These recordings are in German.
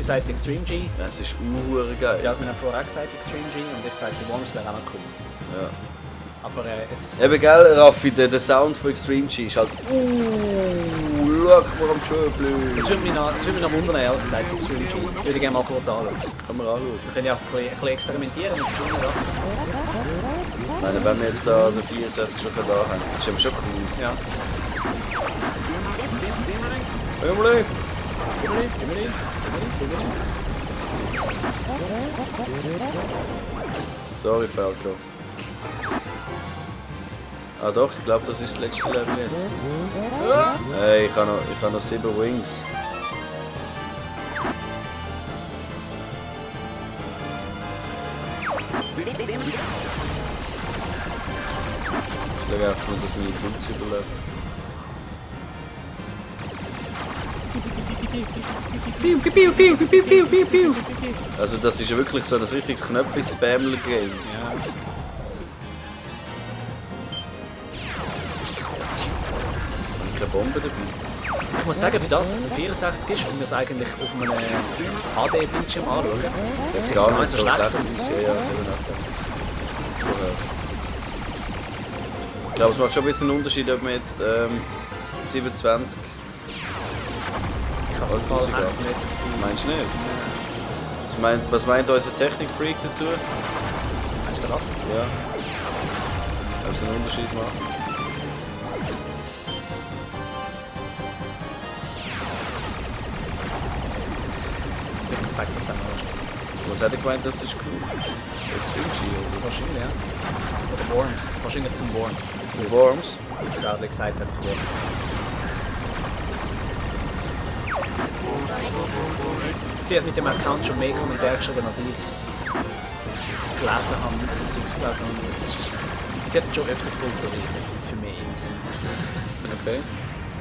gesagt Extreme G. Ja, es ist geil. Die hat mir vorher auch gesagt Extreme G und jetzt sagt sie Worms wäre auch noch cool. Ja. Aber jetzt... Eben gell, Raffi, der Sound von Extreme G ist halt schau mal am Schöblü. Das würde mich noch wundern, ehrlich gesagt, das Extreme G. Würde ich gerne mal kurz anschauen. Kann man anschauen. Wir können ja auch ein bisschen experimentieren mit verschiedenen Sachen. Ich meine, wenn wir jetzt da den 64 schon da haben, ist eben schon cool. Ja. Emily! Sorry, Falco. Ah doch, ich glaube, das ist das letzte Level jetzt. Hey, ich habe noch 7 Wings. Ich schaue einfach nur, dass meine Dudes überleben. Also das ist ja wirklich so ein richtiges Knöpfe-Spamler-Game. Ja. Keine Bombe dabei. Ich muss sagen, für das, dass es ein 64 ist und wir es eigentlich auf einem HD-Bildschirm anschauen, Sieht sieht gar gar nicht so schlecht aus. Ja, ja, sehr nett. Ich glaube, es macht schon ein bisschen einen Unterschied, ob man jetzt 27 ich kann es im Fall echt nicht. Meinst du nicht? Was meint unser Technik-Freak dazu? Meinst du den Raff? Ja. Ob es einen Unterschied macht? Ich sag das dann mal. Was hat er gemeint, das ist cool? Das ist Extreme G, oder? Wahrscheinlich, ja. Oder Worms. Wahrscheinlich zum Worms. Zu Worms? Wie ich gerade gesagt habe, zu Worms. Sie hat mit dem Account schon mehr Kommentare geschrieben, als ich gelesen habe, Zeugs gelesen habe. Sie hat schon öfters gebraucht als ich, für mich. Okay.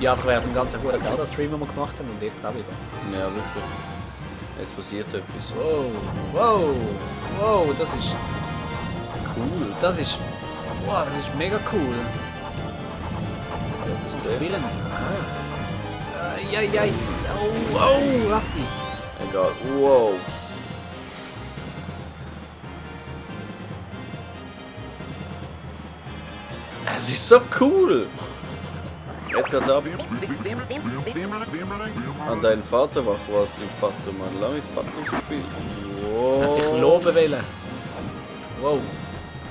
Ja, aber während dem ganzen guten Zelda-Stream, den wir gemacht haben, und jetzt auch wieder. Ja, wirklich. Jetzt passiert etwas. Wow, das ist cool. Das ist mega cool. Verwirrend. Ja. Oh, Raffi. Egal. Wow. Es ist so cool. Jetzt geht's ab. An deinen Vater wach, was dein Vater, Mann. Lass mich Vater so spielen. Wow. Ich loben wollen. Wow.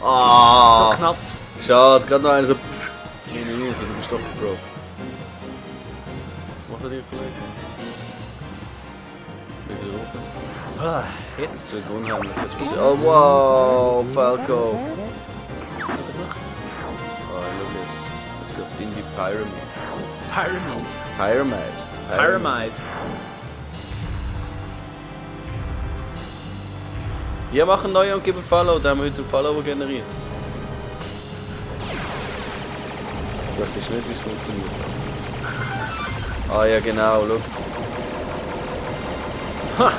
Ah. So knapp. Schade, gerade noch einer so. Nee, so, du bist doch Bro. Was macht er dir, Kollege? Wieder rufen. Ah, jetzt. Das wird unheimlich. Oh wow, Falco. Oh, look jetzt. Jetzt geht's in die Pyramid. Pyramid. Ja, machen neu und geben Follow, da haben wir heute einen Follower generiert. Ich weiß nicht, wie es funktioniert. Ah ja genau, look. Ha!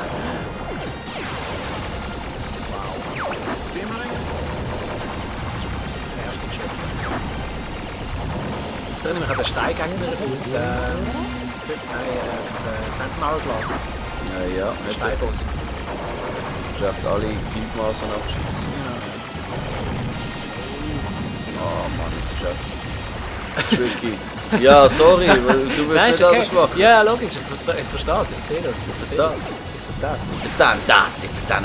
Das ist das erste geschossen. Das erinnert mich an den Steingänger aus Phantom Hourglass. Ja, Der Steinboss. schafft alle Gliedmaßen abschießen. Oh Mann, das ist echt tricky. Ja, sorry, weil du willst nicht alles machen. Ja, logisch, ich verstehe es, ich sehe das. Ich verstehe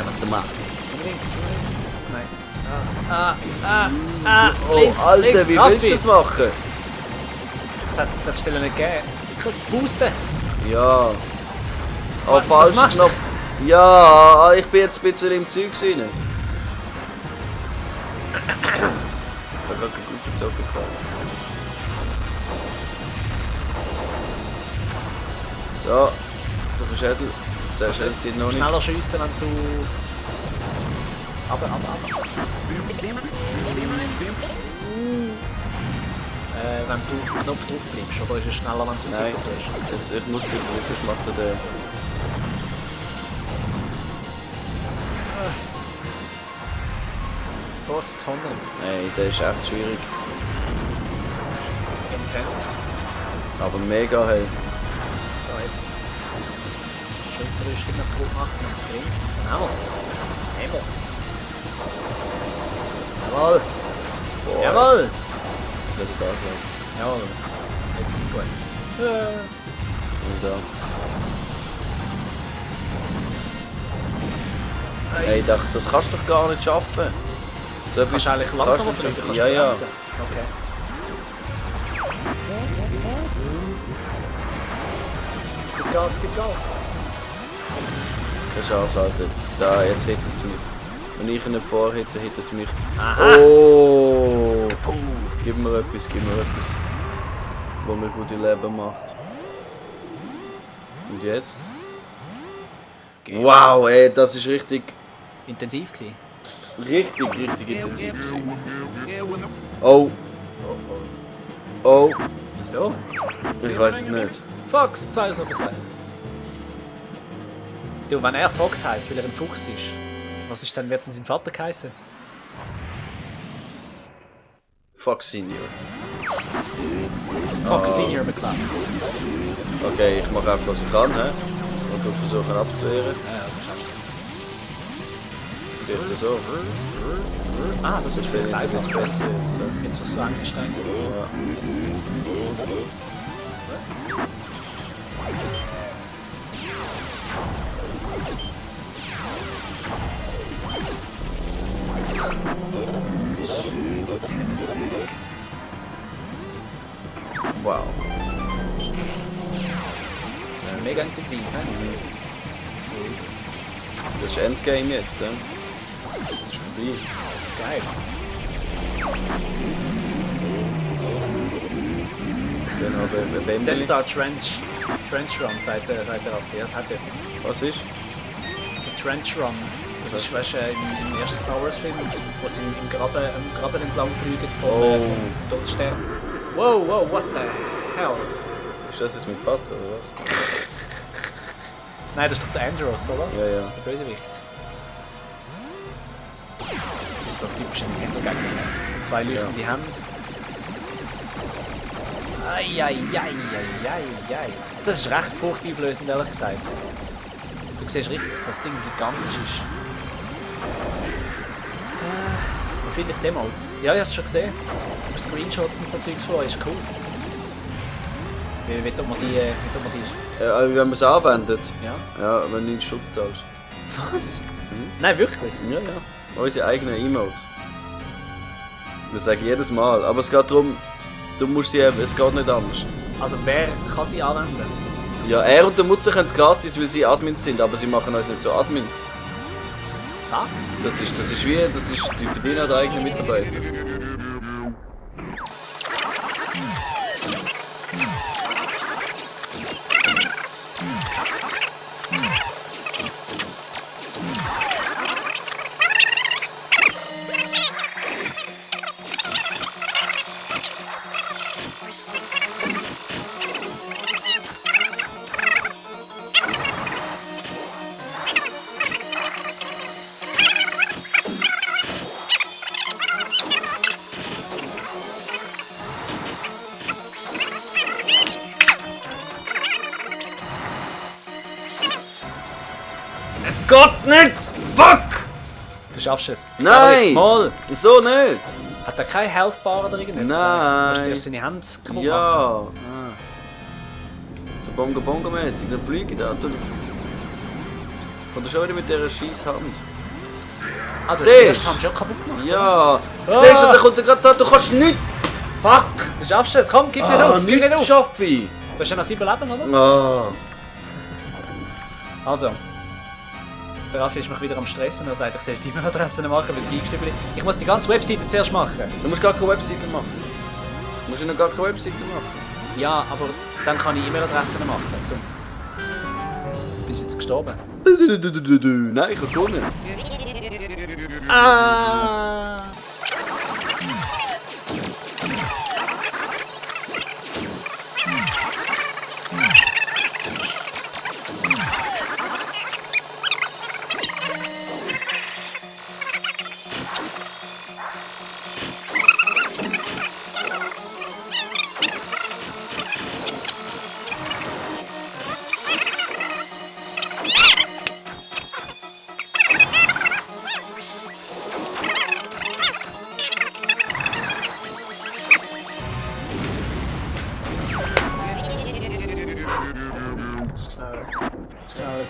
was du machst. Links. Nein. Oh, Links, Alter, links, wie Raffi. willst du das machen? Das hat die Stelle nicht gegeben. Ich kann boosten. Ja. Oh, Was falscher machst du? Knopf. Ja, ich bin jetzt ein bisschen im Zeug rein. Ich habe gerade gut verzogen. So, der Verschädel. Sehr schnell zieht noch nicht. Schneller schiessen, wenn du... Aber. Wenn du auf den Knopf drauf bleibst, oder ist es schneller, wenn du den Nein, Titel tust? ich muss dich, sonst macht er den. Kurz Tonnen. Nein, der ist echt schwierig. Intens. Aber mega, hey. Da jetzt. Shit. Rüstung noch kaputt machen und drin. Vamos! Jawohl! Boah. Jawohl! Das hätte da sein. Jawohl! Jetzt geht's gut. Und da. Hey, das kannst du doch gar nicht schaffen. So Kannst du eigentlich langsamer fliegen? Kannst Ja, du ja. bremsen? Okay. Gib Gas! Das ist aushalten. Da, jetzt hätte es mich. Wenn ich ihn nicht vorhätte, hätte es mich. Aha! Oh! Puh. Gib mir etwas, wo mir gute Leben macht. Und jetzt? Wow, ey, das ist richtig Intensiv gewesen. intensiv gewesen. Oh, oh, Wieso? ich weiß es nicht. Fox, 2 aus 10. Du, wenn er Fox heisst, weil er ein Fuchs ist, was ist dann, wird denn sein Vater geheißen? Fuck Senior. Fox Senior McCloud. Okay, ich mache einfach was ich kann, hä? Und du versuchen abzuwehren. Ja, wahrscheinlich. Bitte so. Ah, das ist Vielleicht vielleicht ist einfach. es besser jetzt. hä? Jetzt was so angestanden. Ja. Wow. Das ist mega intensiv, ne? Das ist Endgame jetzt, hä? Das ist vorbei. Das ist geil. Dann haben wir Death Bändeli. Star Trench Run, sagt er ab. Ja, das hat etwas. Was ist? Der Trench Run. Das ist, weißt du, im ersten Star Wars Film, wo sie im Graben entlang fliegen vom Todesstern. Wow, what the hell? Ist das jetzt mein Vater, oder was? Nein, das ist doch der Andros, oder? Ja, ja. Der Bösewicht. Das ist so ein typischer Nintendo-Gegner. 2 leuchtende Hände. Eieieiei. Das ist recht furchteinflößend, ehrlich gesagt. Du siehst richtig, dass das Ding gigantisch ist. Wo finde ich Demos? Ja, ich habe es schon gesehen. Screenshots und so Zeugs von euch ist cool. Wie tut man die... Wenn man es anwendet, Ja? ja, wenn du 9 Schutz zahlst. Was? Nein, wirklich? Ja, ja. Unsere eigenen Emotes. Das sage ich jedes Mal. Aber es geht darum, du musst sie eben, es geht nicht anders. Also wer kann sie anwenden? Ja, er und der Mutzer können es gratis, weil sie Admins sind, aber sie machen uns nicht so Admins. Sack? Das ist die verdienen die eigenen Mitarbeiter. Es geht nicht! Fuck! Du schaffst es. Nein! Mal! So nicht! Hat er keine Health Bar oder irgendetwas? Nein. Du musst zuerst seine Hände kaputt machen. Ja! So Bongo-Bongo-mäßig, dann fliege ich da. Kommt er schon wieder mit dieser scheiß Hand? Ah, du Siehst? hast die Hand schon kaputt gemacht? Ja! Siehst du, da kommt er gerade da, du kannst nicht! Fuck! Du schaffst es, komm, gib nicht auf, gib nicht auf! schaffe ich! Du hast ja noch 7 Leben, oder? Ah! Also. Der Raffi ist mich wieder am Stressen und er sagt, ich soll die E-Mail-Adresse machen, weil es eingestellt ist. Ich muss die ganze Webseite zuerst machen. Du musst gar keine Webseite machen. Du musst ja noch gar keine Webseite machen. Ja, aber dann kann ich E-Mail-Adressen machen. Zum... Bist du jetzt gestorben? Nein, ich habe gewonnen. Ah!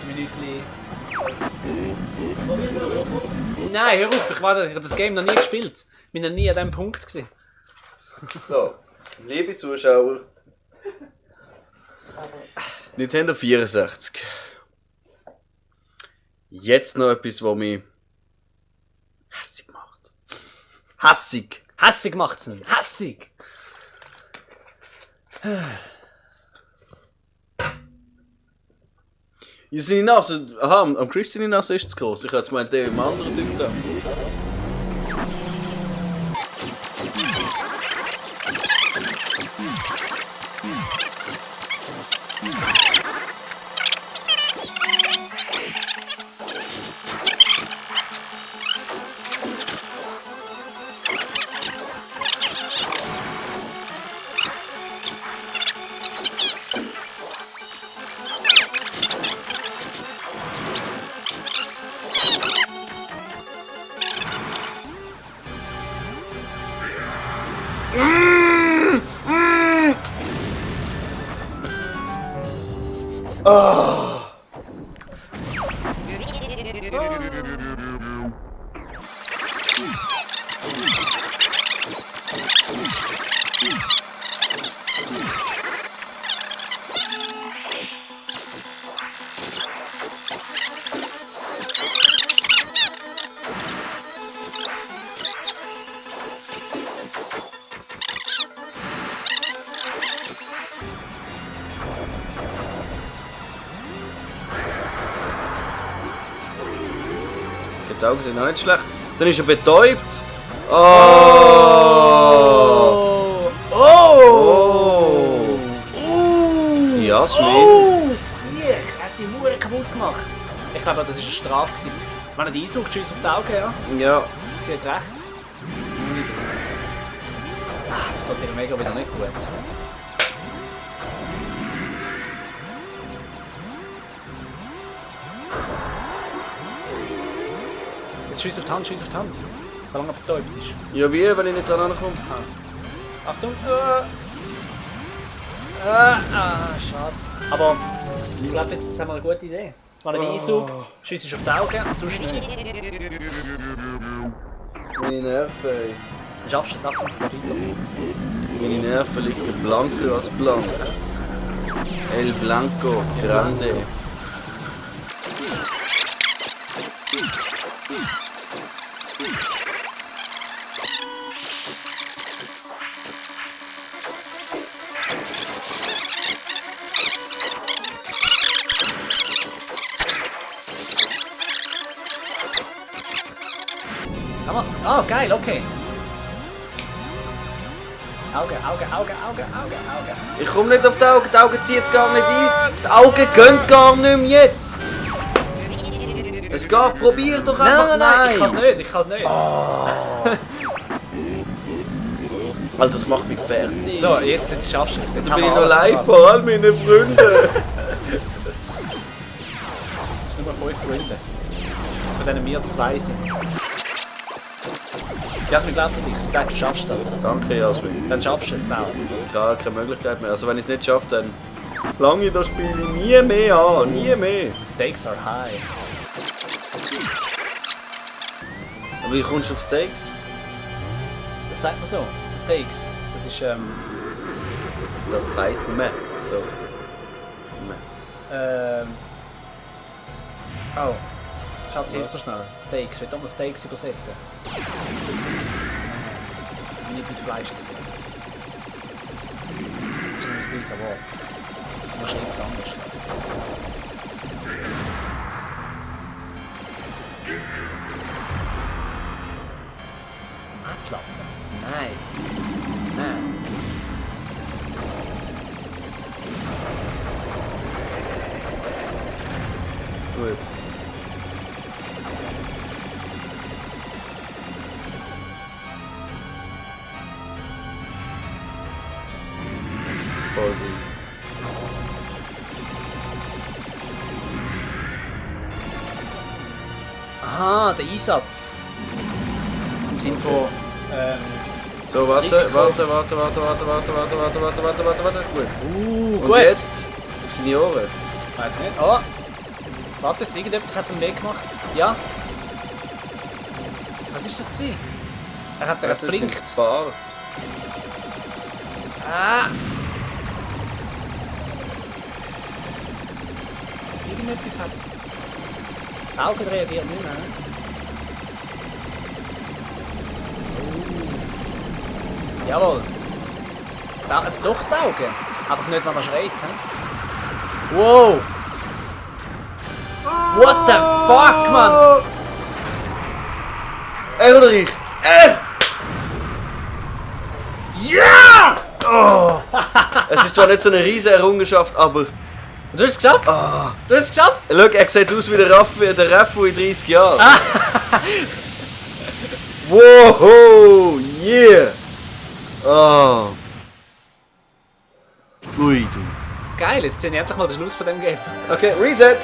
ein Minütchen. Nein, hör auf, ich habe das Game noch nie gespielt. Ich bin noch nie an diesem Punkt gewesen. So, liebe Zuschauer. Nintendo 64. Jetzt noch etwas, was mich hässig macht. Hässig! Hässig macht's ihn. Hässig! Ja, seine Nase. Aha, am Chris seine Nase ist zu groß. Ich hätte gemeint, der im anderen Typ da. Die Augen sind auch nicht schlecht. Dann ist er betäubt. Oh! Oh! Ja, Smith. Oh! Sieh, er hat die Hure kaputt gemacht. Ich glaube, das war eine Strafe. Wenn er die einsaugt, Schuss auf die Augen, ja. Ja. Sie hat recht. Das tut ihr mega wieder nicht gut. Jetzt Schuss auf die Hand, Schuss auf die Hand. Solange er betäubt ist. Ja, wie, wenn ich nicht dran ankomme? Achtung! Schade. Aber ich glaube, jetzt haben wir eine gute Idee. Wenn er die einsaugt, Schuss ist auf die Augen und sonst nicht. Meine Nerven, ey. Schaffst du es? Achtung, es geht weiter. Meine Nerven liegen blanker als blank. El Blanco, Grande. Oh, geil, okay. Auge, Auge, Auge, Auge, Auge, Auge. Ich komme nicht auf die Augen ziehen jetzt gar nicht ein. Die Augen gehen gar nicht mehr jetzt. Es geht, probier doch einfach. Nein, ich kann es nicht. Alter, das macht mich fertig. So, jetzt schaffst du es. Jetzt bin ich noch live vor all meinen Freunden. Es sind nur 5 Freunde. Von denen wir 2 sind. Jasmin glaubt an dich, sie sagt, du schaffst das. Danke, Jasmin. Dann schaffst du es auch. Ich habe keine Möglichkeit mehr. Also wenn ich es nicht schaffe, dann lange das Spiel nie mehr an. Nie mehr. The stakes are high. Aber wie kommst du auf Steaks? Das sagt man so. The stakes. Das ist Das sagt man so. Oh. Schatz, hilf mir schnell. Steaks. Willst du mal Steaks übersetzen? Das sind nicht mit Fleisch. Das ist nicht das gleiche Wort. Du musst nichts anderes. Messlatte? Nein. Nein. Gut. Voll gut. Aha, der Einsatz. Im Sinne von. So, das warte. Risiko. Gut. Und gut. jetzt? Auf seine Ohren. Weiß nicht. Oh! Warte, jetzt irgendetwas hat er mehr gemacht. Ja. Was ist das gewesen? Er hat Das blinkt. ist Bart. Ah! Irgendetwas hat. Die Augen reagieren nicht mehr. Oh. Jawohl. Doch die Augen. Einfach nicht, wenn er schreit. He? Wow! What the fuck, Mann? Er oder ich? Er! Ja! Oh. Es ist zwar nicht so eine riesige Errungenschaft, aber... Du hast es geschafft? Ah. Du hast es geschafft? Schau, er sieht aus wie der Raffu in 30 Jahren. Wow! Yeah! Oh. Ui, du. Geil, jetzt sehe ich endlich mal den Schluss von dem Game. Okay, Reset!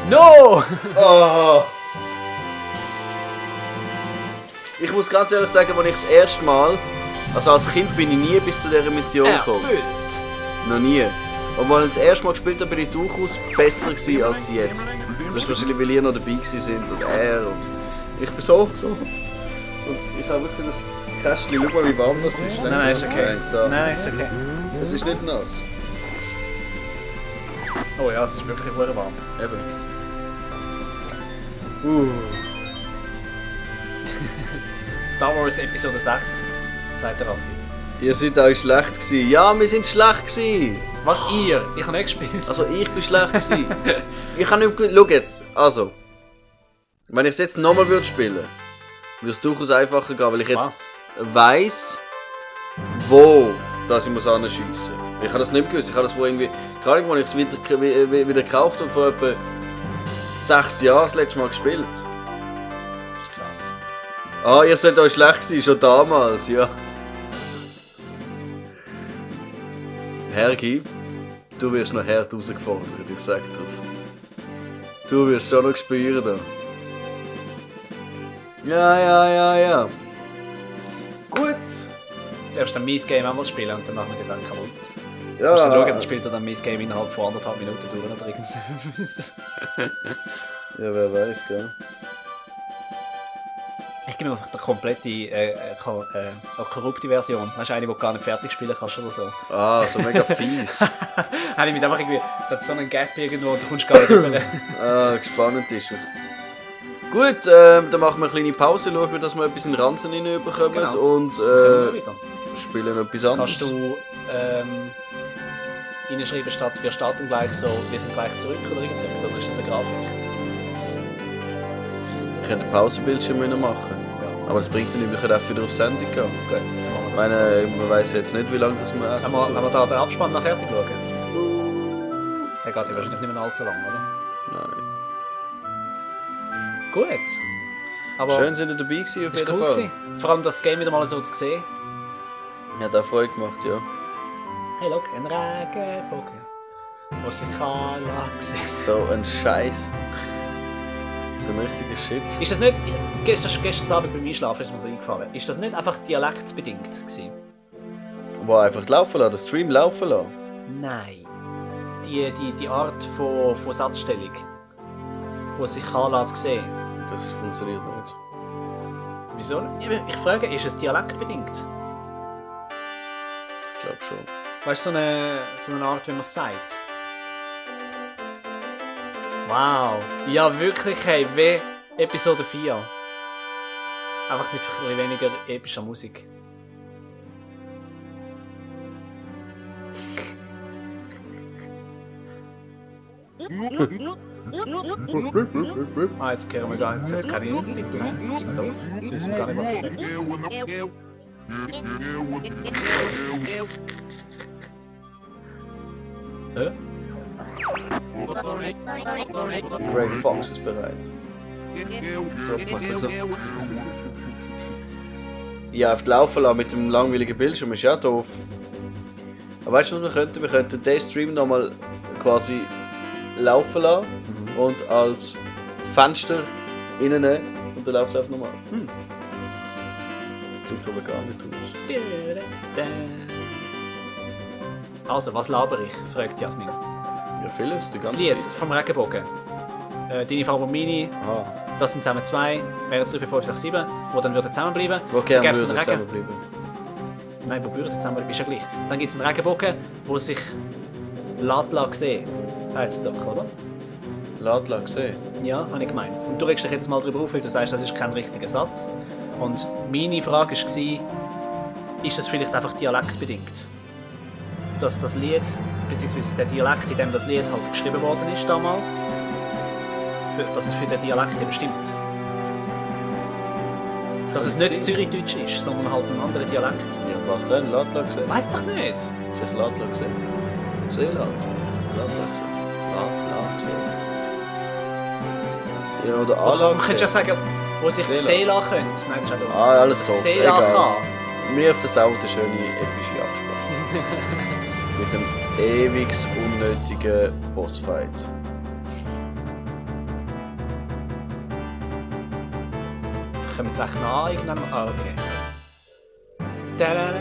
No! Oh. Ich muss ganz ehrlich sagen, als ich das erste Mal, also als Kind bin ich nie bis zu dieser Mission gekommen. Erfüllt. Noch nie. Und als ich das erste Mal gespielt habe, bin ich durchaus besser gewesen als jetzt. Das ist wahrscheinlich, weil ihr noch dabei gewesen sind und er und ich bin so. Und ich habe wirklich das Kästchen, schau mal wie warm das ist. Nein, ist okay. So. Nein, ist okay. Es ist nicht nass. Oh ja, es ist wirklich sehr warm. Eben. Star Wars Episode 6, sagt der Raffi. Ihr seid auch schlecht gewesen. Ja, wir sind schlecht gewesen. Was ihr? Ich habe nicht gespielt. Also ich bin schlecht gewesen. Ich habe nicht... Schau jetzt, also... Wenn ich es jetzt nochmal spielen würde, würde es durchaus einfacher gehen, weil ich jetzt weiss, wo dass ich muss anschiessen muss. Ich habe das nicht gewusst. Ich habe das vor irgendwie... Gerade als ich es wieder gekauft habe, vor etwa 6 Jahren das letzte Mal gespielt. Das ist krass. Ah, ihr seid euch schlecht gewesen, schon damals, ja. Hergi, du wirst noch hart herausgefordert, ich sag das. Du wirst schon noch spüren da. Ja. Gut. Du darfst dann mein Game einmal spielen und dann machen wir den dann kaputt. Jetzt Ja. musst du schauen, dann spielt er dann mein Game innerhalb von 1,5 Minuten durch oder irgendwas. Ja, wer weiß, gell? Ich gebe einfach die komplette korrupte Version. Weißt du, eine, die du gar nicht fertig spielen kannst oder so. Ah, so mega fies. Habe ich mit einfach irgendwie... Es hat so einen Gap irgendwo und du kommst gar nicht rüber. Ah, gespannt ist er. Gut, dann machen wir eine kleine Pause, schauen wir, dass wir etwas in den Ranzen reinbekommen Genau. und Können wir wieder. spielen etwas anderes. Kannst du reinschreiben, statt wir starten gleich so, wir sind gleich zurück oder irgendetwas, oder ist das eine Grafik? Ich könnte einen Pausenbildschirm machen. Ja. Aber das bringt ja nicht, wir können auch wieder auf Sendung gehen. Gut, dann machen Ich wir meine, man weiss jetzt nicht, wie lange das wir das. essen Haben wir sollen. da den Abspann noch fertig schauen? Der geht ja wahrscheinlich nicht mehr allzu lang, oder? Nein. Gut. Aber Schön, sind ihr dabei gewesen, auf ist jeden cool Fall. gewesen. Vor allem das Game wieder mal so zu sehen. Ja, das hat Freude gemacht, ja. Hey, look, ein Regenbogen, wo sich anlässt sehen. So ein Scheiß. So ein richtiger Shit. Ist das nicht, gestern Abend beim Einschlafen ist mir so eingefallen, ist das nicht einfach dialektbedingt gewesen? Wo einfach laufen lassen, den Stream laufen lassen. Nein. Die Art von Satzstellung, die sich anlässt sehen. Das funktioniert nicht. Wieso? Ich frage, ist es dialektbedingt? Ich glaube schon. Weißt du, so eine Art, wie man es sagt? Wow. Ja, wirklich, hey, wie Episode 4. Einfach mit ein bisschen weniger epischer Musik. Ah, jetzt hören wir gar nicht. Jetzt keine Titel mehr. Das ist nicht doof. Jetzt wissen wir gar nicht, was sie sagen. Hä? Grey Fox ist bereit. So, macht's so. Ja, auf die laufen lassen mit dem langweiligen Bildschirm ist ja doof. Aber weißt du, was wir könnten? Wir könnten den Stream nochmal quasi laufen lassen und als Fenster reinnehmen und dann läuft es einfach nochmal. Klingt aber gar nicht aus. Also, was laber ich? Fragt Jasmin. Ja, vieles, die Das ganze Lied Zeit. vom Regenbogen. deine Frau und meine, das sind zusammen 2, wären es 3, 4, 5, 6, 7, die dann würden zusammenbleiben. Wo Dann gerne gäb's einen würden Regen- zusammenbleiben. Nein, wo würden zusammenbleiben, ist ja gleich. Dann gibt es einen Regenbogen, wo sich Latla sehen, heisst es doch, oder? Ladla gesehen. Ja, habe ich gemeint. Und du regst dich jedes Mal darüber auf, weil du sagst, das ist kein richtiger Satz. Und meine Frage war, ist das vielleicht einfach dialektbedingt? Dass das Lied, beziehungsweise der Dialekt, in dem das Lied halt geschrieben worden ist damals, dass es für den Dialekt eben stimmt. Dass es nicht Zürichdeutsch ist, sondern halt ein anderer Dialekt. Ja, was denn? Ladla gesehen? Weiss doch nicht. Sich Ladla gesehen. Seeland. Ladla gesehen. Ladla gesehen. Ja, oder Oder Ala man könnte ja gesehen. sagen, wo sich Seeland. Seela könnte. Nein, das ist auch dumm. Ah, alles top. Seela Egal. kann. Wir versauen eine schöne, epische Absprache. Mit dem ewig unnötigen Bossfight. Kommen wir jetzt echt noch an irgendwann? Ah, okay. Tada!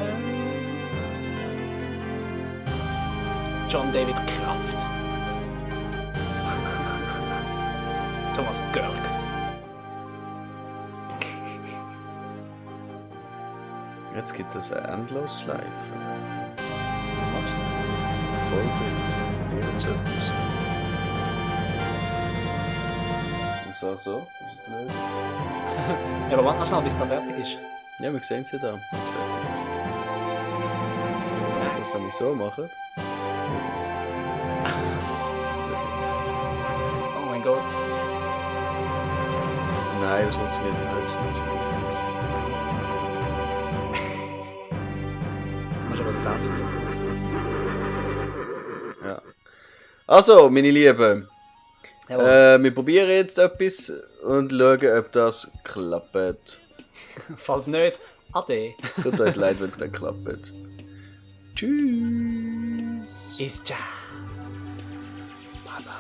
John David Kraft. Thomas Görg. Jetzt gibt es eine Endlosschleife. Was machst Vollbild. Irgendetwas. Und so. Ist jetzt nicht. du? Ja, aber warte noch schnell, bis es dann fertig ist. Ja, wir sehen es ja da. Jetzt fertig. So, das kann ich so machen. Oh mein Gott. Nein, das funktioniert nicht. Das ist Musst aber den Sound drücken. ja. Also, meine Lieben. Jawohl. Wir probieren jetzt etwas und schauen, ob das klappt. Falls nicht, ade. Tut uns leid, wenn es nicht klappt. Tschüss. Ist ja. Bye bye.